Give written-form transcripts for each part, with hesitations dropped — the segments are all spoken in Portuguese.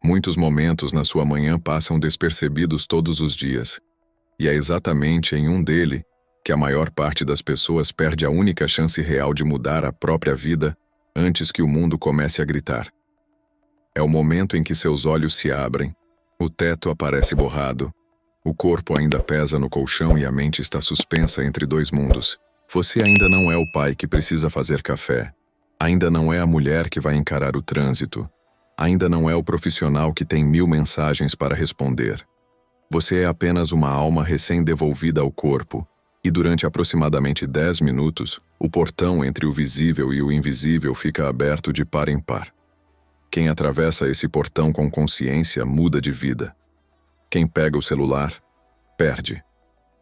Muitos momentos na sua manhã passam despercebidos todos os dias. E é exatamente em um dele que a maior parte das pessoas perde a única chance real de mudar a própria vida antes que o mundo comece a gritar. É o momento em que seus olhos se abrem, o teto aparece borrado, o corpo ainda pesa no colchão e a mente está suspensa entre dois mundos. Você ainda não é o pai que precisa fazer café, ainda não é a mulher que vai encarar o trânsito, ainda não é o profissional que tem 1000 mensagens para responder. Você é apenas uma alma recém-devolvida ao corpo, e durante aproximadamente 10 minutos, o portão entre o visível e o invisível fica aberto de par em par. Quem atravessa esse portão com consciência muda de vida. Quem pega o celular, perde.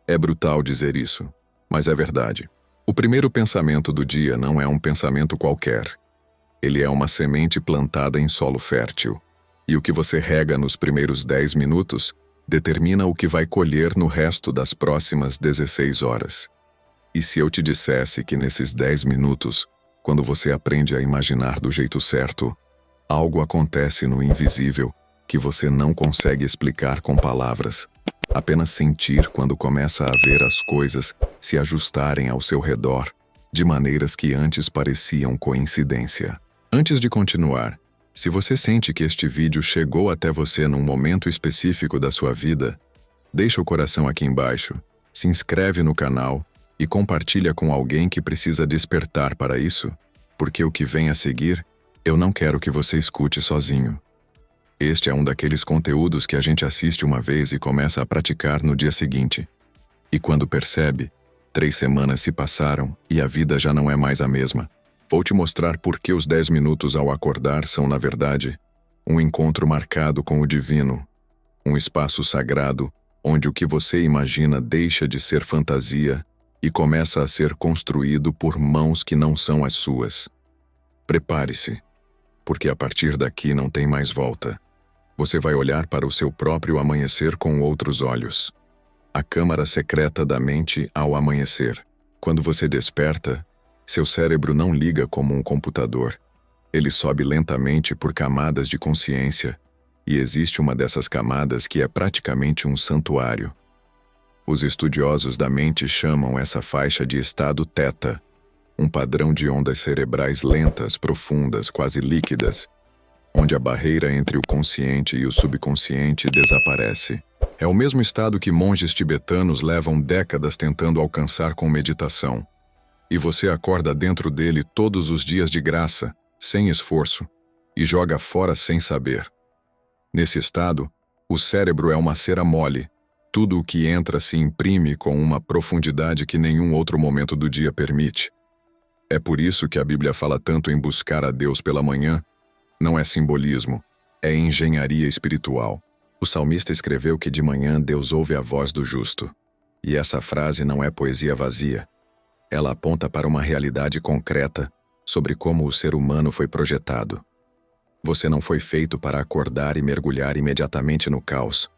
É brutal dizer isso, mas é verdade. O primeiro pensamento do dia não é um pensamento qualquer. Ele é uma semente plantada em solo fértil. E o que você rega nos primeiros 10 minutos determina o que vai colher no resto das próximas 16 horas. E se eu te dissesse que nesses 10 minutos, quando você aprende a imaginar do jeito certo, algo acontece no invisível que você não consegue explicar com palavras, apenas sentir quando começa a ver as coisas se ajustarem ao seu redor, de maneiras que antes pareciam coincidência. Antes de continuar, se você sente que este vídeo chegou até você num momento específico da sua vida, deixa o coração aqui embaixo, se inscreve no canal e compartilha com alguém que precisa despertar para isso, porque o que vem a seguir, eu não quero que você escute sozinho. Este é um daqueles conteúdos que a gente assiste uma vez e começa a praticar no dia seguinte. E quando percebe, 3 semanas se passaram e a vida já não é mais a mesma. Vou te mostrar por que os 10 minutos ao acordar são, na verdade, um encontro marcado com o divino, um espaço sagrado onde o que você imagina deixa de ser fantasia e começa a ser construído por mãos que não são as suas. Prepare-se, porque a partir daqui não tem mais volta. Você vai olhar para o seu próprio amanhecer com outros olhos. A câmara secreta da mente ao amanhecer. Quando você desperta, seu cérebro não liga como um computador. Ele sobe lentamente por camadas de consciência, e existe uma dessas camadas que é praticamente um santuário. Os estudiosos da mente chamam essa faixa de estado teta, um padrão de ondas cerebrais lentas, profundas, quase líquidas, onde a barreira entre o consciente e o subconsciente desaparece. É o mesmo estado que monges tibetanos levam décadas tentando alcançar com meditação. E você acorda dentro dele todos os dias de graça, sem esforço, e joga fora sem saber. Nesse estado, o cérebro é uma cera mole. Tudo o que entra se imprime com uma profundidade que nenhum outro momento do dia permite. É por isso que a Bíblia fala tanto em buscar a Deus pela manhã. Não é simbolismo, é engenharia espiritual. O salmista escreveu que de manhã Deus ouve a voz do justo. E essa frase não é poesia vazia. Ela aponta para uma realidade concreta sobre como o ser humano foi projetado. Você não foi feito para acordar e mergulhar imediatamente no caos.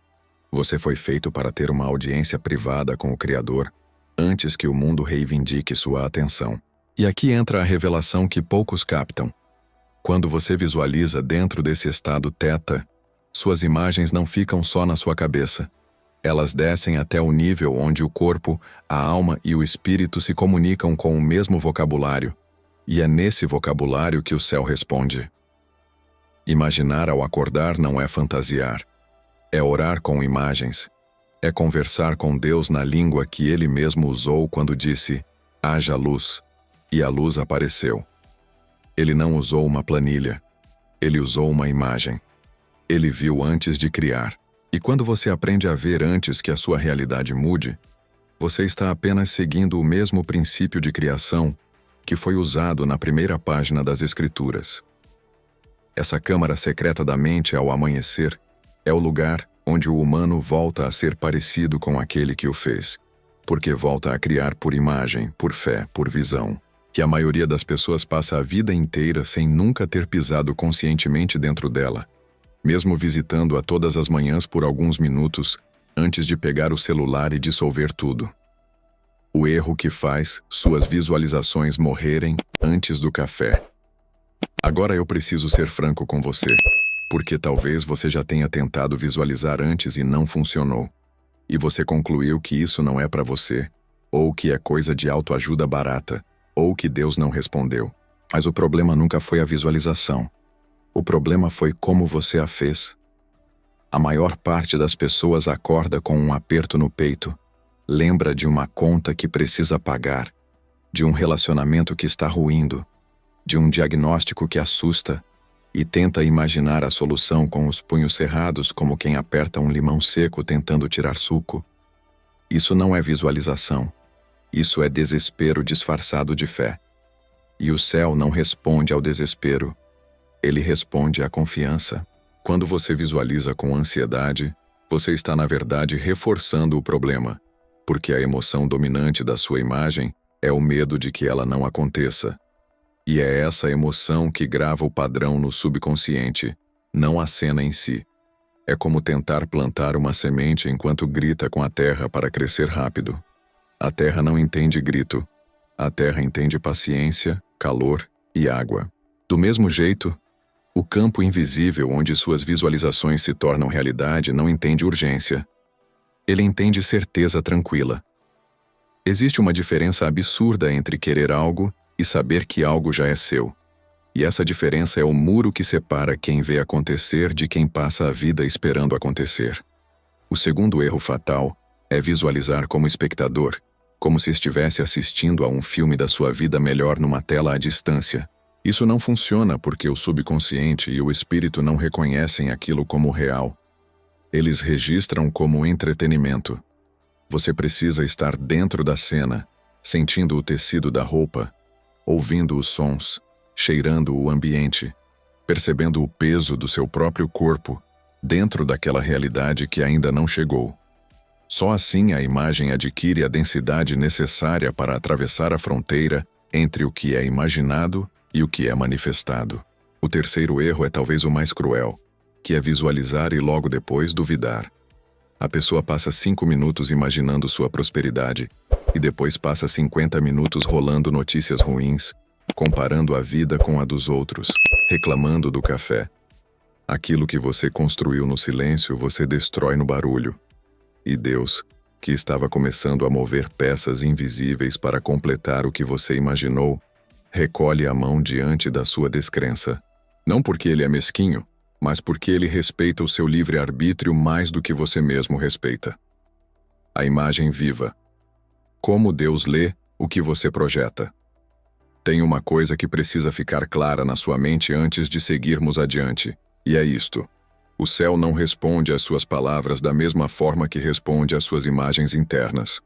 Você foi feito para ter uma audiência privada com o Criador antes que o mundo reivindique sua atenção. E aqui entra a revelação que poucos captam. Quando você visualiza dentro desse estado teta, suas imagens não ficam só na sua cabeça. Elas descem até o nível onde o corpo, a alma e o espírito se comunicam com o mesmo vocabulário, e é nesse vocabulário que o céu responde. Imaginar ao acordar não é fantasiar, é orar com imagens, é conversar com Deus na língua que Ele mesmo usou quando disse, haja luz, e a luz apareceu. Ele não usou uma planilha, ele usou uma imagem. Ele viu antes de criar. E quando você aprende a ver antes que a sua realidade mude, você está apenas seguindo o mesmo princípio de criação que foi usado na primeira página das Escrituras. Essa câmara secreta da mente ao amanhecer é o lugar onde o humano volta a ser parecido com aquele que o fez, porque volta a criar por imagem, por fé, por visão. E a maioria das pessoas passa a vida inteira sem nunca ter pisado conscientemente dentro dela, mesmo visitando-a todas as manhãs por alguns minutos, antes de pegar o celular e dissolver tudo. O erro que faz suas visualizações morrerem antes do café. Agora eu preciso ser franco com você. Porque talvez você já tenha tentado visualizar antes e não funcionou. E você concluiu que isso não é para você, ou que é coisa de autoajuda barata, ou que Deus não respondeu. Mas o problema nunca foi a visualização. O problema foi como você a fez. A maior parte das pessoas acorda com um aperto no peito, lembra de uma conta que precisa pagar, de um relacionamento que está ruindo, de um diagnóstico que assusta, e tenta imaginar a solução com os punhos cerrados como quem aperta um limão seco tentando tirar suco. Isso não é visualização. Isso é desespero disfarçado de fé. E o céu não responde ao desespero. Ele responde à confiança. Quando você visualiza com ansiedade, você está na verdade reforçando o problema, porque a emoção dominante da sua imagem é o medo de que ela não aconteça. E é essa emoção que grava o padrão no subconsciente, não a cena em si. É como tentar plantar uma semente enquanto grita com a terra para crescer rápido. A terra não entende grito. A terra entende paciência, calor e água. Do mesmo jeito, o campo invisível onde suas visualizações se tornam realidade não entende urgência. Ele entende certeza tranquila. Existe uma diferença absurda entre querer algo e saber que algo já é seu. E essa diferença é o muro que separa quem vê acontecer de quem passa a vida esperando acontecer. O segundo erro fatal é visualizar como espectador, como se estivesse assistindo a um filme da sua vida melhor numa tela à distância. Isso não funciona porque o subconsciente e o espírito não reconhecem aquilo como real. Eles registram como entretenimento. Você precisa estar dentro da cena, sentindo o tecido da roupa, ouvindo os sons, cheirando o ambiente, percebendo o peso do seu próprio corpo, dentro daquela realidade que ainda não chegou. Só assim a imagem adquire a densidade necessária para atravessar a fronteira entre o que é imaginado e o que é manifestado. O terceiro erro é talvez o mais cruel, que é visualizar e logo depois duvidar. A pessoa passa 5 minutos imaginando sua prosperidade e depois passa 50 minutos rolando notícias ruins, comparando a vida com a dos outros, reclamando do café. Aquilo que você construiu no silêncio, você destrói no barulho. E Deus, que estava começando a mover peças invisíveis para completar o que você imaginou, recolhe a mão diante da sua descrença. Não porque ele é mesquinho, mas porque ele respeita o seu livre-arbítrio mais do que você mesmo respeita. A imagem viva. Como Deus lê o que você projeta. Tem uma coisa que precisa ficar clara na sua mente antes de seguirmos adiante, e é isto. O céu não responde às suas palavras da mesma forma que responde às suas imagens internas.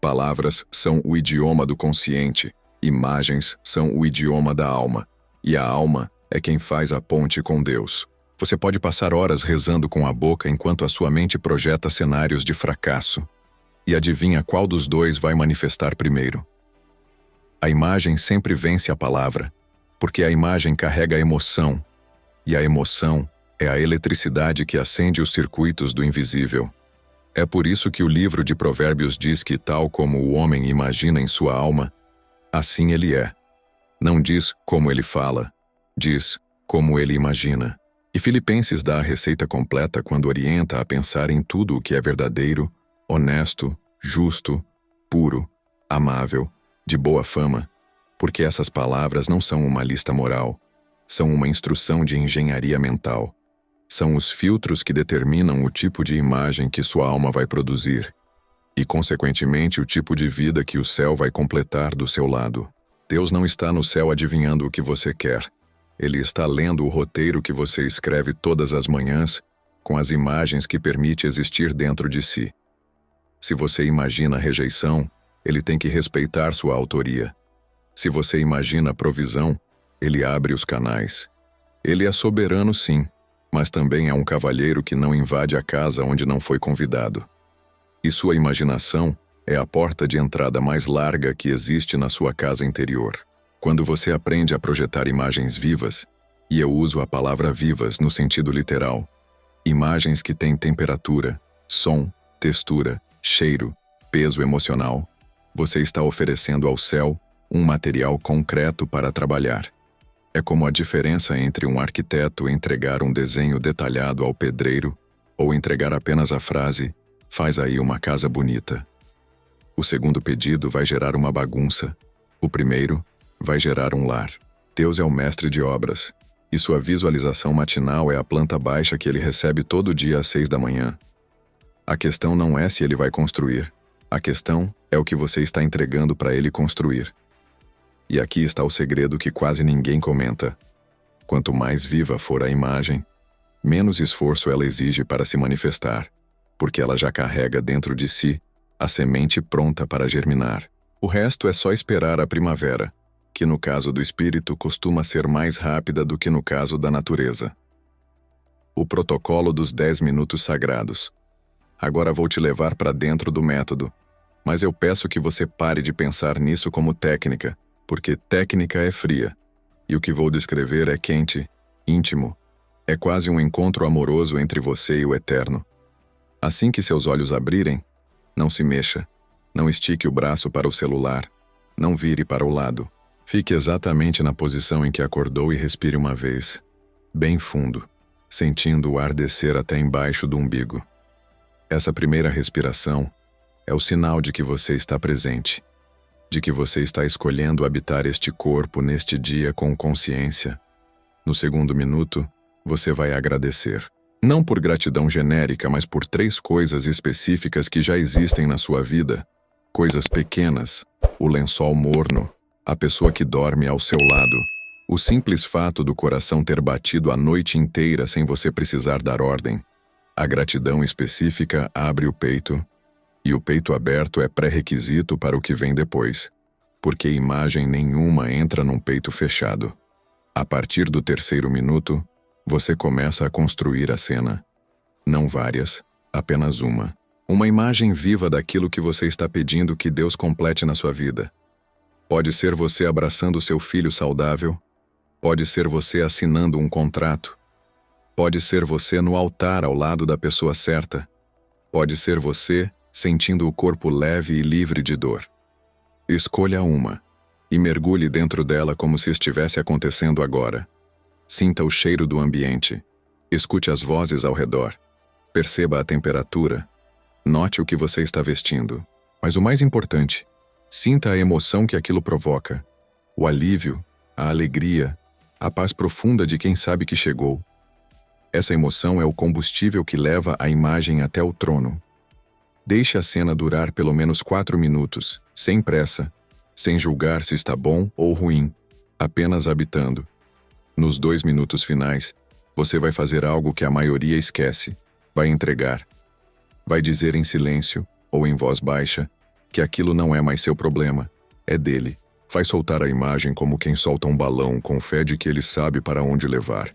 Palavras são o idioma do consciente, imagens são o idioma da alma, e a alma é quem faz a ponte com Deus. Você pode passar horas rezando com a boca enquanto a sua mente projeta cenários de fracasso. E adivinha qual dos dois vai manifestar primeiro? A imagem sempre vence a palavra, porque a imagem carrega a emoção, e a emoção é a eletricidade que acende os circuitos do invisível. É por isso que o livro de Provérbios diz que, tal como o homem imagina em sua alma, assim ele é. Não diz como ele fala, diz como ele imagina. E Filipenses dá a receita completa quando orienta a pensar em tudo o que é verdadeiro, honesto, justo, puro, amável, de boa fama, porque essas palavras não são uma lista moral, são uma instrução de engenharia mental. São os filtros que determinam o tipo de imagem que sua alma vai produzir e, consequentemente, o tipo de vida que o céu vai completar do seu lado. Deus não está no céu adivinhando o que você quer. Ele está lendo o roteiro que você escreve todas as manhãs com as imagens que permite existir dentro de si. Se você imagina rejeição, ele tem que respeitar sua autoria. Se você imagina provisão, ele abre os canais. Ele é soberano, sim, mas também é um cavalheiro que não invade a casa onde não foi convidado. E sua imaginação é a porta de entrada mais larga que existe na sua casa interior. Quando você aprende a projetar imagens vivas, e eu uso a palavra vivas no sentido literal, imagens que têm temperatura, som, textura, cheiro, peso emocional, você está oferecendo ao céu um material concreto para trabalhar. É como a diferença entre um arquiteto entregar um desenho detalhado ao pedreiro ou entregar apenas a frase, faz aí uma casa bonita. O segundo pedido vai gerar uma bagunça. O primeiro vai gerar um lar. Deus é o mestre de obras, e sua visualização matinal é a planta baixa que ele recebe todo dia às 6 da manhã. A questão não é se ele vai construir. A questão é o que você está entregando para ele construir. E aqui está o segredo que quase ninguém comenta. Quanto mais viva for a imagem, menos esforço ela exige para se manifestar, porque ela já carrega dentro de si a semente pronta para germinar. O resto é só esperar a primavera, que no caso do espírito costuma ser mais rápida do que no caso da natureza. O protocolo dos 10 minutos sagrados. Agora vou te levar para dentro do método, mas eu peço que você pare de pensar nisso como técnica, porque técnica é fria, e o que vou descrever é quente, íntimo. É quase um encontro amoroso entre você e o Eterno. Assim que seus olhos abrirem, não se mexa, não estique o braço para o celular, não vire para o lado. Fique exatamente na posição em que acordou e respire uma vez, bem fundo, sentindo o ar descer até embaixo do umbigo. Essa primeira respiração é o sinal de que você está presente, de que você está escolhendo habitar este corpo neste dia com consciência. No segundo minuto, você vai agradecer. Não por gratidão genérica, mas por 3 coisas específicas que já existem na sua vida. Coisas pequenas, o lençol morno, a pessoa que dorme ao seu lado, o simples fato do coração ter batido a noite inteira sem você precisar dar ordem. A gratidão específica abre o peito, e o peito aberto é pré-requisito para o que vem depois, porque imagem nenhuma entra num peito fechado. A partir do 3º minuto, você começa a construir a cena. Não várias, apenas uma. Uma imagem viva daquilo que você está pedindo que Deus complete na sua vida. Pode ser você abraçando seu filho saudável, pode ser você assinando um contrato, pode ser você no altar ao lado da pessoa certa, pode ser você sentindo o corpo leve e livre de dor. Escolha uma e mergulhe dentro dela como se estivesse acontecendo agora. Sinta o cheiro do ambiente, escute as vozes ao redor, perceba a temperatura, note o que você está vestindo. Mas o mais importante, sinta a emoção que aquilo provoca, o alívio, a alegria, a paz profunda de quem sabe que chegou. Essa emoção é o combustível que leva a imagem até o trono. Deixe a cena durar pelo menos 4 minutos, sem pressa, sem julgar se está bom ou ruim, apenas habitando. Nos 2 minutos finais, você vai fazer algo que a maioria esquece, vai entregar. Vai dizer em silêncio, ou em voz baixa, que aquilo não é mais seu problema, é dele. Vai soltar a imagem como quem solta um balão com fé de que ele sabe para onde levar.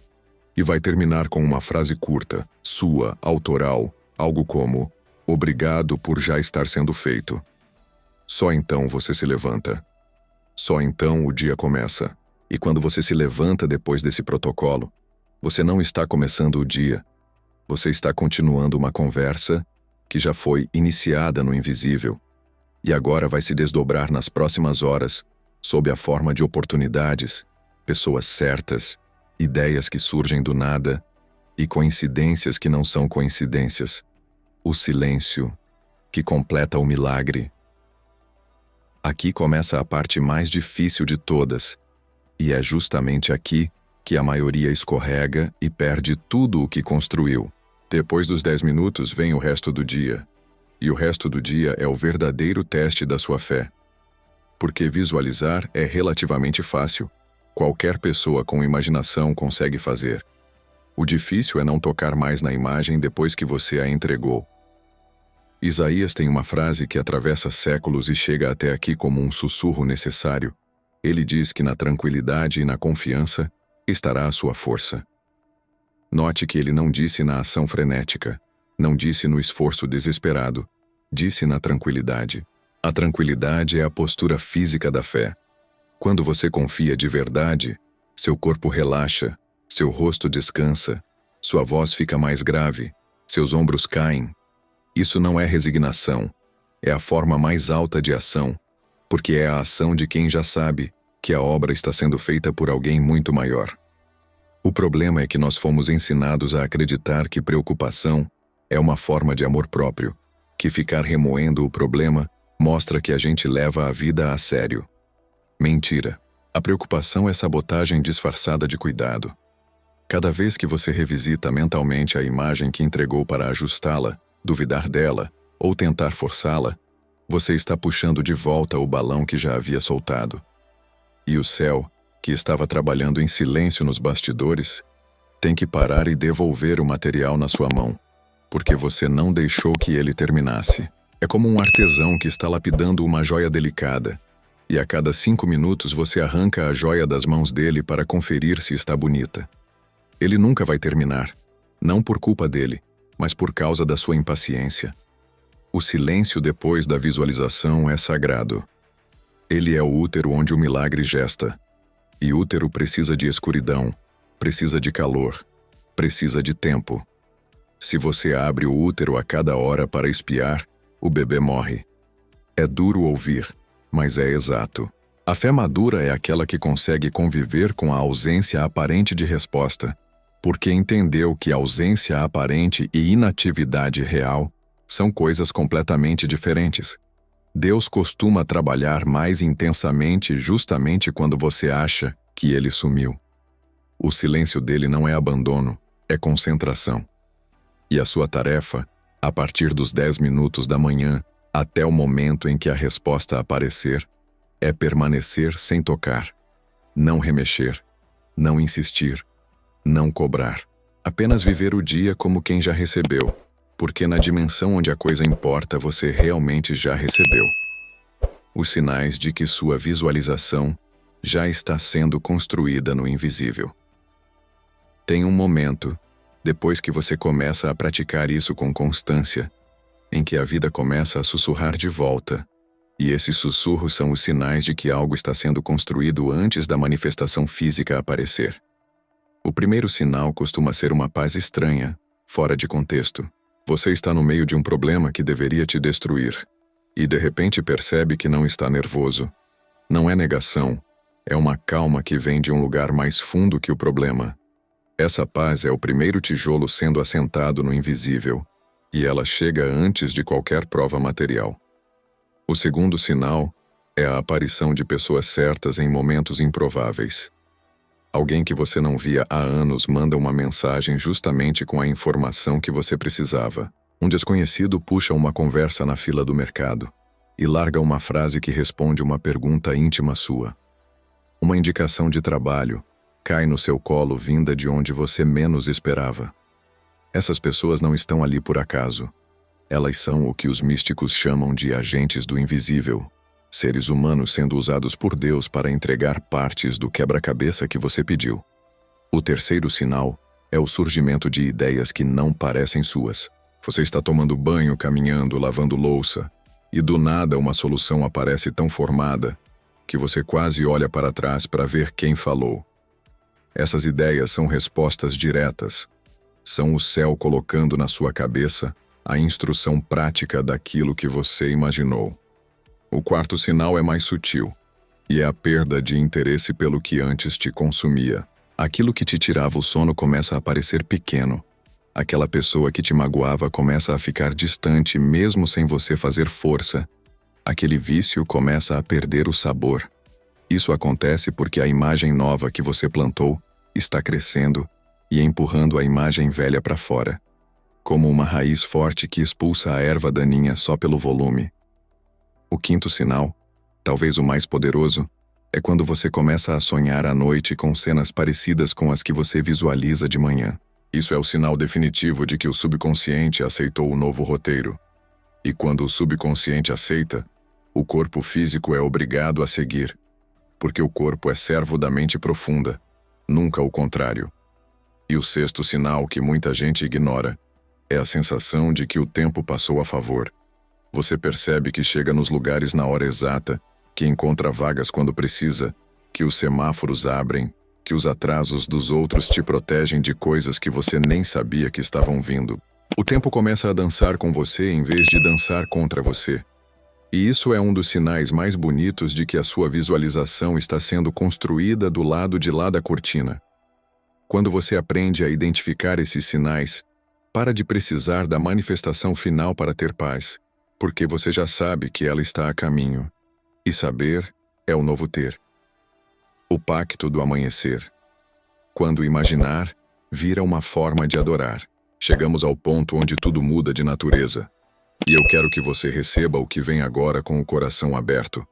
E vai terminar com uma frase curta, sua, autoral, algo como: obrigado por já estar sendo feito. Só então você se levanta. Só então o dia começa. E quando você se levanta depois desse protocolo, você não está começando o dia. Você está continuando uma conversa que já foi iniciada no invisível e agora vai se desdobrar nas próximas horas, sob a forma de oportunidades, pessoas certas, ideias que surgem do nada e coincidências que não são coincidências. O silêncio que completa o milagre. Aqui começa a parte mais difícil de todas, e é justamente aqui que a maioria escorrega e perde tudo o que construiu. Depois dos 10 minutos vem o resto do dia, e o resto do dia é o verdadeiro teste da sua fé. Porque visualizar é relativamente fácil, qualquer pessoa com imaginação consegue fazer. O difícil é não tocar mais na imagem depois que você a entregou. Isaías tem uma frase que atravessa séculos e chega até aqui como um sussurro necessário. Ele diz que na tranquilidade e na confiança estará a sua força. Note que ele não disse na ação frenética, não disse no esforço desesperado, disse na tranquilidade. A tranquilidade é a postura física da fé. Quando você confia de verdade, seu corpo relaxa, seu rosto descansa, sua voz fica mais grave, seus ombros caem. Isso não é resignação, é a forma mais alta de ação, porque é a ação de quem já sabe, que a obra está sendo feita por alguém muito maior. O problema é que nós fomos ensinados a acreditar que preocupação é uma forma de amor próprio, que ficar remoendo o problema mostra que a gente leva a vida a sério. Mentira. A preocupação é sabotagem disfarçada de cuidado. Cada vez que você revisita mentalmente a imagem que entregou para ajustá-la, duvidar dela ou tentar forçá-la, você está puxando de volta o balão que já havia soltado. E o céu, que estava trabalhando em silêncio nos bastidores, tem que parar e devolver o material na sua mão, porque você não deixou que ele terminasse. É como um artesão que está lapidando uma joia delicada, e a cada 5 minutos você arranca a joia das mãos dele para conferir se está bonita. Ele nunca vai terminar, não por culpa dele, mas por causa da sua impaciência. O silêncio depois da visualização é sagrado. Ele é o útero onde o milagre gesta. E útero precisa de escuridão, precisa de calor, precisa de tempo. Se você abre o útero a cada hora para espiar, o bebê morre. É duro ouvir, mas é exato. A fé madura é aquela que consegue conviver com a ausência aparente de resposta, porque entendeu que ausência aparente e inatividade real são coisas completamente diferentes. Deus costuma trabalhar mais intensamente justamente quando você acha que ele sumiu. O silêncio dele não é abandono, é concentração. E a sua tarefa, a partir dos 10 minutos da manhã até o momento em que a resposta aparecer, é permanecer sem tocar, não remexer, não insistir, não cobrar. Apenas viver o dia como quem já recebeu, porque na dimensão onde a coisa importa você realmente já recebeu. Os sinais de que sua visualização já está sendo construída no invisível. Tem um momento, depois que você começa a praticar isso com constância, em que a vida começa a sussurrar de volta, e esses sussurros são os sinais de que algo está sendo construído antes da manifestação física aparecer. O primeiro sinal costuma ser uma paz estranha, fora de contexto. Você está no meio de um problema que deveria te destruir, e de repente percebe que não está nervoso. Não é negação, é uma calma que vem de um lugar mais fundo que o problema. Essa paz é o primeiro tijolo sendo assentado no invisível, e ela chega antes de qualquer prova material. O segundo sinal é a aparição de pessoas certas em momentos improváveis. Alguém que você não via há anos manda uma mensagem justamente com a informação que você precisava. Um desconhecido puxa uma conversa na fila do mercado e larga uma frase que responde uma pergunta íntima sua. Uma indicação de trabalho cai no seu colo vinda de onde você menos esperava. Essas pessoas não estão ali por acaso. Elas são o que os místicos chamam de agentes do invisível. Seres humanos sendo usados por Deus para entregar partes do quebra-cabeça que você pediu. O terceiro sinal é o surgimento de ideias que não parecem suas. Você está tomando banho, caminhando, lavando louça, e do nada uma solução aparece tão formada que você quase olha para trás para ver quem falou. Essas ideias são respostas diretas. São o céu colocando na sua cabeça a instrução prática daquilo que você imaginou. O quarto sinal é mais sutil, e é a perda de interesse pelo que antes te consumia. Aquilo que te tirava o sono começa a parecer pequeno. Aquela pessoa que te magoava começa a ficar distante mesmo sem você fazer força. Aquele vício começa a perder o sabor. Isso acontece porque a imagem nova que você plantou está crescendo e empurrando a imagem velha para fora, como uma raiz forte que expulsa a erva daninha só pelo volume. O quinto sinal, talvez o mais poderoso, é quando você começa a sonhar à noite com cenas parecidas com as que você visualiza de manhã. Isso é o sinal definitivo de que o subconsciente aceitou o novo roteiro. E quando o subconsciente aceita, o corpo físico é obrigado a seguir, porque o corpo é servo da mente profunda, nunca o contrário. E o sexto sinal que muita gente ignora é a sensação de que o tempo passou a favor. Você percebe que chega nos lugares na hora exata, que encontra vagas quando precisa, que os semáforos abrem, que os atrasos dos outros te protegem de coisas que você nem sabia que estavam vindo. O tempo começa a dançar com você em vez de dançar contra você. E isso é um dos sinais mais bonitos de que a sua visualização está sendo construída do lado de lá da cortina. Quando você aprende a identificar esses sinais, para de precisar da manifestação final para ter paz, porque você já sabe que ela está a caminho. E saber é o novo ter. O pacto do amanhecer. Quando imaginar, vira uma forma de adorar. Chegamos ao ponto onde tudo muda de natureza. E eu quero que você receba o que vem agora com o coração aberto,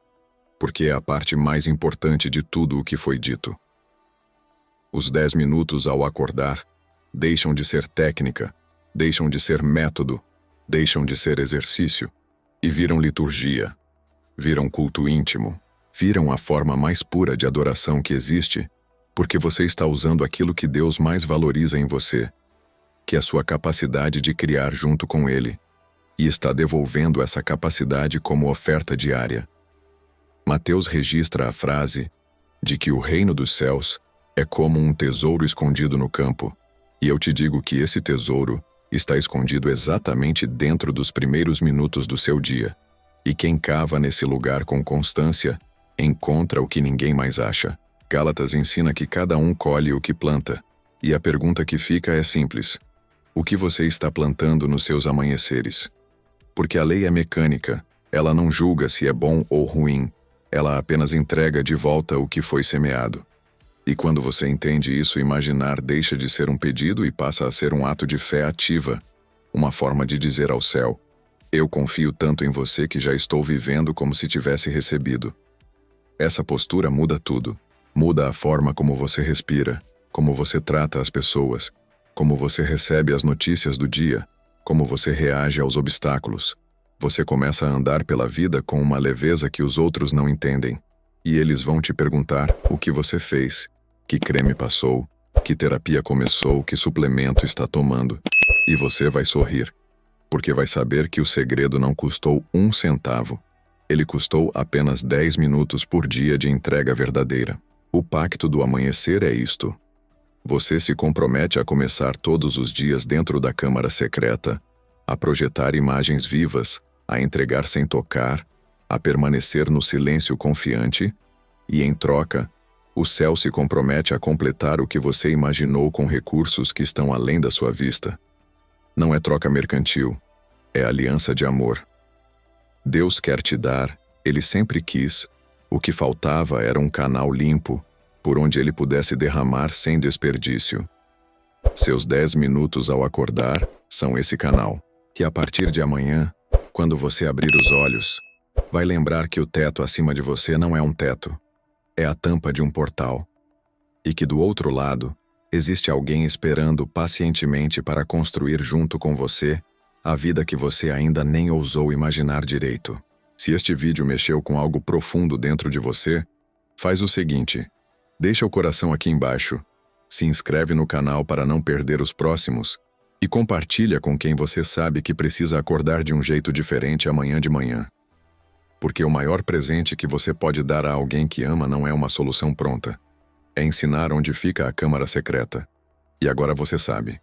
porque é a parte mais importante de tudo o que foi dito. Os 10 minutos ao acordar deixam de ser técnica, deixam de ser método, deixam de ser exercício e viram liturgia, viram culto íntimo, viram a forma mais pura de adoração que existe, porque você está usando aquilo que Deus mais valoriza em você, que é a sua capacidade de criar junto com Ele, e está devolvendo essa capacidade como oferta diária. Mateus registra a frase de que o reino dos céus é como um tesouro escondido no campo, e eu te digo que esse tesouro está escondido exatamente dentro dos primeiros minutos do seu dia, e quem cava nesse lugar com constância encontra o que ninguém mais acha. Gálatas ensina que cada um colhe o que planta, e a pergunta que fica é simples: o que você está plantando nos seus amanheceres? Porque a lei é mecânica, ela não julga se é bom ou ruim, ela apenas entrega de volta o que foi semeado. E quando você entende isso, imaginar deixa de ser um pedido e passa a ser um ato de fé ativa, uma forma de dizer ao céu: eu confio tanto em você que já estou vivendo como se tivesse recebido. Essa postura muda tudo. Muda a forma como você respira, como você trata as pessoas, como você recebe as notícias do dia, como você reage aos obstáculos. Você começa a andar pela vida com uma leveza que os outros não entendem. E eles vão te perguntar o que você fez, que creme passou, que terapia começou, que suplemento está tomando. E você vai sorrir, porque vai saber que o segredo não custou 1 centavo. Ele custou apenas 10 minutos por dia de entrega verdadeira. O pacto do amanhecer é isto. Você se compromete a começar todos os dias dentro da câmara secreta, a projetar imagens vivas, a entregar sem tocar, a permanecer no silêncio confiante, e em troca, o céu se compromete a completar o que você imaginou com recursos que estão além da sua vista. Não é troca mercantil, é aliança de amor. Deus quer te dar, Ele sempre quis, o que faltava era um canal limpo, por onde Ele pudesse derramar sem desperdício. Seus 10 minutos ao acordar são esse canal. E a partir de amanhã, quando você abrir os olhos, vai lembrar que o teto acima de você não é um teto, é a tampa de um portal. E que do outro lado, existe alguém esperando pacientemente para construir junto com você a vida que você ainda nem ousou imaginar direito. Se este vídeo mexeu com algo profundo dentro de você, faz o seguinte: deixa o coração aqui embaixo, se inscreve no canal para não perder os próximos e compartilha com quem você sabe que precisa acordar de um jeito diferente amanhã de manhã. Porque o maior presente que você pode dar a alguém que ama não é uma solução pronta. É ensinar onde fica a câmara secreta. E agora você sabe.